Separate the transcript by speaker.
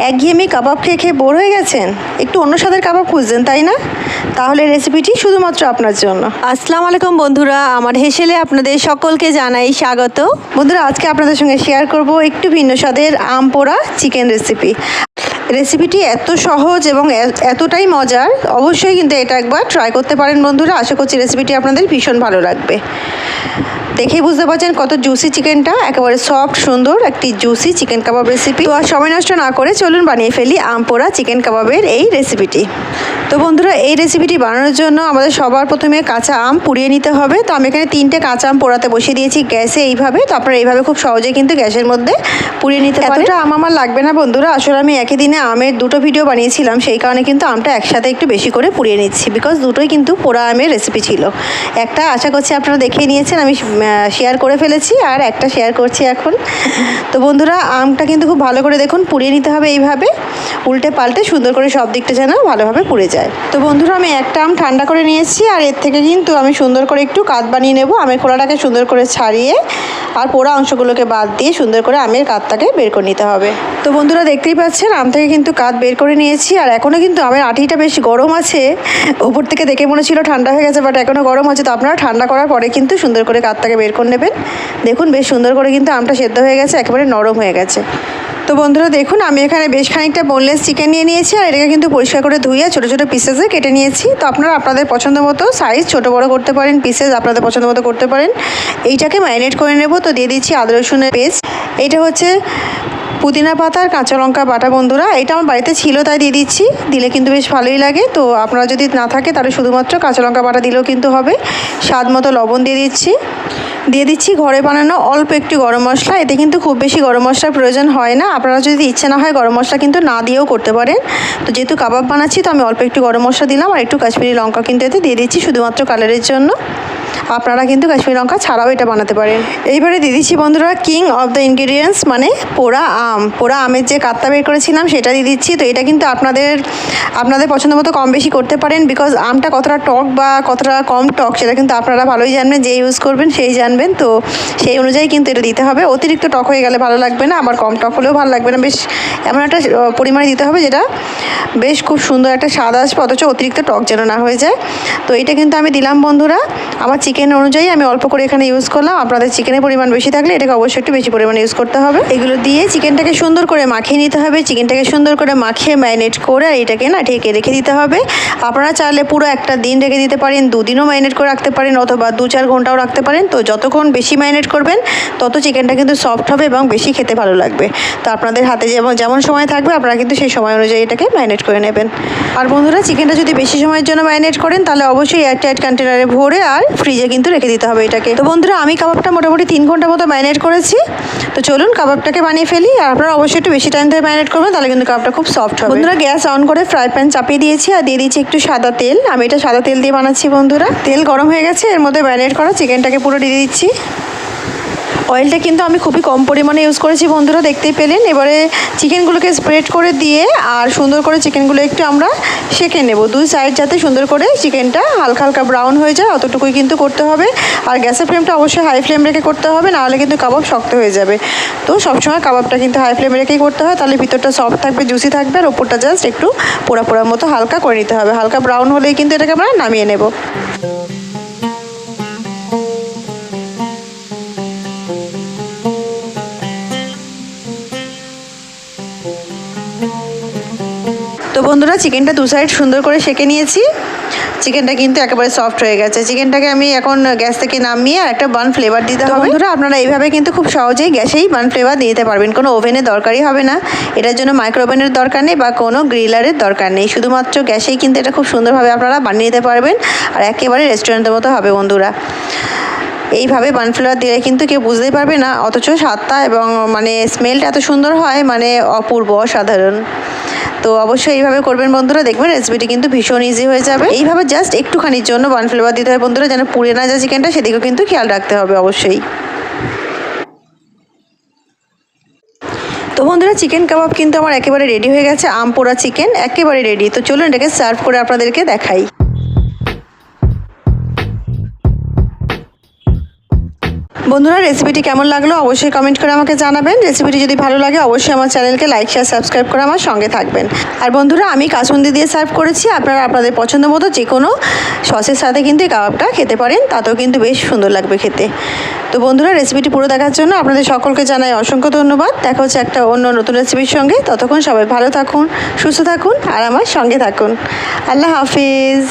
Speaker 1: একঘেয়েমি কাবাব খেয়ে খেয়ে বোর হয়ে গেছেন, একটু অন্য স্বাদের কাবাব খুঁজছেন তাই না? তাহলে রেসিপিটি শুধুমাত্র আপনার জন্য। আসসালামু আলাইকুম বন্ধুরা, আমার হেসেলে আপনাদের সকলকে জানাই স্বাগত। বন্ধুরা, আজকে আপনাদের সঙ্গে শেয়ার করব একটু ভিন্ন স্বাদের আম পোড়া চিকেন রেসিপি। রেসিপিটি এত সহজ এবং এতটাই মজার, অবশ্যই কিন্তু এটা একবার ট্রাই করতে পারেন বন্ধুরা। আশা করছি রেসিপিটি আপনাদের ভীষণ ভালো লাগবে। দেখেই বুঝতে পারছেন কত জুসি চিকেনটা, একেবারে সফট সুন্দর একটি জুসি চিকেন কাবাব রেসিপি। তো আর সময় নষ্ট না করে চলুন বানিয়ে ফেলি আম পোড়া চিকেন কাবাবের এই রেসিপিটি। তো বন্ধুরা, এই রেসিপিটি বানানোর জন্য আমাদের সবার প্রথমে কাঁচা আম পুড়িয়ে নিতে হবে। তো আমি এখানে 3টে কাঁচা আম পোড়াতে বসিয়ে দিয়েছি গ্যাসে এইভাবে। তো আপনারা এইভাবে খুব সহজেই কিন্তু গ্যাসের মধ্যে পুড়িয়ে নিতে পারেন। এতটা আম আমার লাগবে না বন্ধুরা, আসলে আমি একই দিনে আমের 2টো ভিডিও বানিয়েছিলাম, সেই কারণে কিন্তু আমটা একসাথে একটু বেশি করে পুড়িয়ে নিচ্ছি, বিকজ দুটোই কিন্তু পোড়া আমের রেসিপি ছিল। একটা আশা করছি আপনারা দেখে নিয়েছেন, আমি শেয়ার করে ফেলেছি, আর একটা শেয়ার করছি এখন। তো বন্ধুরা, আমটা কিন্তু খুব ভালো করে দেখুন পুড়িয়ে নিতে হবে এইভাবে, উল্টে পাল্টে সুন্দর করে সব দিকটা যেন ভালোভাবে পুড়ে যায়। তো বন্ধুরা, আমি একটা আম ঠান্ডা করে নিয়েছি, আর এর থেকে কিন্তু আমি সুন্দর করে একটু কাত বানিয়ে নেব। আমের খোলাটাকে সুন্দর করে ছাড়িয়ে আর পোড়া অংশগুলোকে বাদ দিয়ে সুন্দর করে আমের কাতটাকে বের করে নিতে হবে। তো বন্ধুরা, দেখতেই পাচ্ছেন আম থেকে কিন্তু কাত বের করে নিয়েছি, আর এখনও কিন্তু আমের আটিটা বেশ গরম আছে। উপর থেকে দেখে মনে ছিল ঠান্ডা হয়ে গেছে, বাট এখনও গরম আছে। তো আপনারা ঠান্ডা করার পরে কিন্তু সুন্দর করে কাতটাকে বের করে নেবেন। দেখুন বেশ সুন্দর করে কিন্তু আমটা সেদ্ধ হয়ে গেছে, একেবারে নরম হয়ে গেছে। তো বন্ধুরা দেখুন, আমি এখানে বেশ খানিকটা বোনলেস চিকেন নিয়ে নিয়েছি, আর এটাকে কিন্তু পরিষ্কার করে ধুয়ে ছোটো ছোটো পিসেসে কেটে নিয়েছি। তো আপনারা আপনাদের পছন্দ মতো সাইজ ছোটো বড়ো করতে পারেন, পিসেস আপনাদের পছন্দ মতো করতে পারেন। এইটাকে ম্যারিনেট করে নেব। তো দিয়ে দিচ্ছি আদা রসুনের পেস্ট, এইটা হচ্ছে পুদিনা পাতা আর কাঁচা লঙ্কা বাটা। বন্ধুরা, এটা আমার বাড়িতে ছিল তাই দিয়ে দিচ্ছি, দিলে কিন্তু বেশ ভালোই লাগে। তো আপনারা যদি না থাকে তাহলে শুধুমাত্র কাঁচা লঙ্কা বাটা দিলেও কিন্তু হবে। স্বাদ মতো লবণ দিয়ে দিচ্ছি ঘরে বানানো অল্প একটু গরম মশলা। এতে কিন্তু খুব বেশি গরম মশলার প্রয়োজন হয় না, আপনারা যদি ইচ্ছে না হয় গরম মশলা কিন্তু না দিয়েও করতে পারেন। তো যেহেতু কাবাব বানাচ্ছি, তো আমি অল্প একটু গরম মশলা দিলাম, আর একটু কাশ্মীরি লঙ্কা কিন্তু এতে দিয়ে দিচ্ছি শুধুমাত্র কালারের জন্য। আপনারা কিন্তু কাশ্মীরি লঙ্কা ছাড়াও এটা বানাতে পারেন। এইবারে দিয়ে দিচ্ছি বন্ধুরা কিং অফ দ্য ইনগ্রিডিয়েন্টস, মানে পোড়া আম। পোড়া আমের যে কাতটা বের করেছিলাম সেটা দিয়ে দিচ্ছি। তো এটা কিন্তু আপনাদের পছন্দ মতো কম বেশি করতে পারেন, বিকজ আমটা কতটা টক বা কতটা কম টক সেটা কিন্তু আপনারা ভালোই জানবেন, যে ইউজ করবেন সেই জানবেন। তো সেই অনুযায়ী কিন্তু এটা দিতে হবে। অতিরিক্ত টক হয়ে গেলে ভালো লাগবে না, আবার কম টক হলেও ভালো লাগবে না। বেশ এমন একটা পরিমাণে দিতে হবে যেটা বেশ খুব সুন্দর একটা স্বাদ আসবে, অথচ অতিরিক্ত টক যেন না হয়ে যায়। তো এটা কিন্তু আমি দিলাম বন্ধুরা আমার চিকেন অনুযায়ী, আমি অল্প করে এখানে ইউজ করলাম। আপনাদের চিকেনের পরিমাণ বেশি থাকলে এটাকে অবশ্যই একটু বেশি পরিমাণে ইউজ করতে হবে। এগুলো দিয়ে চিকেনটাকে সুন্দর করে মাখিয়ে নিতে হবে। চিকেনটাকে সুন্দর করে মাখিয়ে ম্যারিনেট করে আর এটাকে ঢেকে রেখে দিতে হবে। আপনারা চাইলে পুরো একটা দিন রেখে দিতে পারেন, 2 দিনও ম্যারিনেট করে রাখতে পারেন, অথবা 2-4 ঘন্টাও রাখতে পারেন। তো যতক্ষণ বেশি ম্যারিনেট করবেন তত চিকেনটা কিন্তু সফট হবে এবং বেশি খেতে ভালো লাগবে। তো আপনাদের হাতে যেমন সময় থাকবে আপনারা কিন্তু সেই সময় অনুযায়ী এটাকে ম্যারিনেট করে নেবেন। আর বন্ধুরা, চিকেনটা যদি বেশি সময়ের জন্য ম্যারিনেট করেন তাহলে অবশ্যই এয়ারটাইট কন্টেনারে ভরে আর ফ্রিজে কিন্তু রেখে দিতে হবে এটাকে। তো বন্ধুরা, আমি কাবাবটা মোটামুটি 3 ঘন্টা মতো ম্যারিনেট করেছি। তো চলুন কাবাবটাকে বানিয়ে ফেলি। আর আপনারা অবশ্যই একটু বেশি টাইম ধরে ম্যারিনেট করবেন, তাহলে কিন্তু কাবাবটা খুব সফট হবে। বন্ধুরা, গ্যাস অন করে ফ্রাই প্যান চাপিয়ে দিয়েছি, আর দিয়ে দিচ্ছি একটু সাদা তেল। আমি এটা সাদা তেল দিয়ে বানাচ্ছি বন্ধুরা। তেল গরম হয়ে গেছে, এর মধ্যে ম্যারিনেট করা চিকেনটাকে পুরো দিয়ে দিচ্ছি। অয়েলটা কিন্তু আমি খুবই কম পরিমাণে ইউজ করেছি বন্ধুরা, দেখতেই পেলেন। এবারে চিকেনগুলোকে স্প্রেড করে দিয়ে আর সুন্দর করে চিকেনগুলো একটু আমরা সেঁকে নেব, 2 সাইড যাতে সুন্দর করে চিকেনটা হালকা হালকা ব্রাউন হয়ে যায়, অতটুকুই কিন্তু করতে হবে। আর গ্যাসের ফ্লেমটা অবশ্যই হাই ফ্লেম রেখে করতে হবে, নাহলে কিন্তু কাবাব শক্ত হয়ে যাবে। তো সবসময় কাবাবটা কিন্তু হাই ফ্লেমে রেখেই করতে হয়, তাহলে ভিতরটা সফট থাকবে, জুসি থাকবে, আর ওপরটা জাস্ট একটু পোড়া পোড়ার মতো হালকা করে নিতে হবে। হালকা ব্রাউন হলেই কিন্তু এটাকে আমরা নামিয়ে নেব। তো বন্ধুরা, চিকেনটা 2 সাইড সুন্দর করে সেঁকে নিয়েছি। চিকেনটা কিন্তু একেবারে সফট হয়ে গেছে। চিকেনটাকে আমি এখন গ্যাস থেকে নামিয়ে আর একটা বান ফ্লেভার দিতে হবে। বন্ধুরা, আপনারা এইভাবে কিন্তু খুব সহজেই গ্যাসেই বান ফ্লেভার দিতে পারবেন, কোনো ওভেনের দরকারই হবে না। এটার জন্য মাইক্রো ওভেনের দরকার নেই বা কোনো গ্রিলারের দরকার নেই, শুধুমাত্র গ্যাসেই কিন্তু এটা খুব সুন্দরভাবে আপনারা বানিয়ে নিতে পারবেন, আর একেবারে রেস্টুরেন্টের মতো হবে বন্ধুরা। এইভাবে বান ফ্লেভার দিলে কিন্তু কেউ বুঝতেই পারবে না, অথচ স্বাদটা এবং মানে স্মেলটা এত সুন্দর হয়, মানে অপূর্ব, অসাধারণ। তো অবশ্যই এইভাবে করবেন বন্ধুরা, দেখবেন রেসিপিটি কিন্তু ভীষণ ইজি হয়ে যাবে। এইভাবে জাস্ট একটুখানির জন্য বান ফ্লেভার দিতে হয় বন্ধুরা, যেন পুড়ে না যায় চিকেনটা, সেদিকেও কিন্তু খেয়াল রাখতে হবে অবশ্যই। তো বন্ধুরা, চিকেন কাবাব কিন্তু আমার একেবারে রেডি হয়ে গেছে। আম পোড়া চিকেন একেবারে রেডি। তো চলুন এটাকে সার্ভ করে আপনাদেরকে দেখাই। বন্ধুরা, রেসিপিটি কেমন লাগলো অবশ্যই কমেন্ট করে আমাকে জানাবেন। রেসিপিটি যদি ভালো লাগে অবশ্যই আমার চ্যানেলকে লাইক শেয়ার সাবস্ক্রাইব করে আমার সঙ্গে থাকবেন। আর বন্ধুরা, আমি কাসুন্দি দিয়ে সার্ভ করেছি, আপনারা আপনাদের পছন্দ মতো যে কোনো সসের সাথে কিন্তু এই কাবাবটা খেতে পারেন, তাতেও কিন্তু বেশ সুন্দর লাগবে খেতে। তো বন্ধুরা, রেসিপিটি পুরো দেখার জন্য আপনাদের সকলকে জানাই অসংখ্য ধন্যবাদ। দেখা হচ্ছে একটা অন্য নতুন রেসিপির সঙ্গে। ততক্ষণ সবাই ভালো থাকুন, সুস্থ থাকুন আর আমার সঙ্গে থাকুন। আল্লাহ হাফিজ।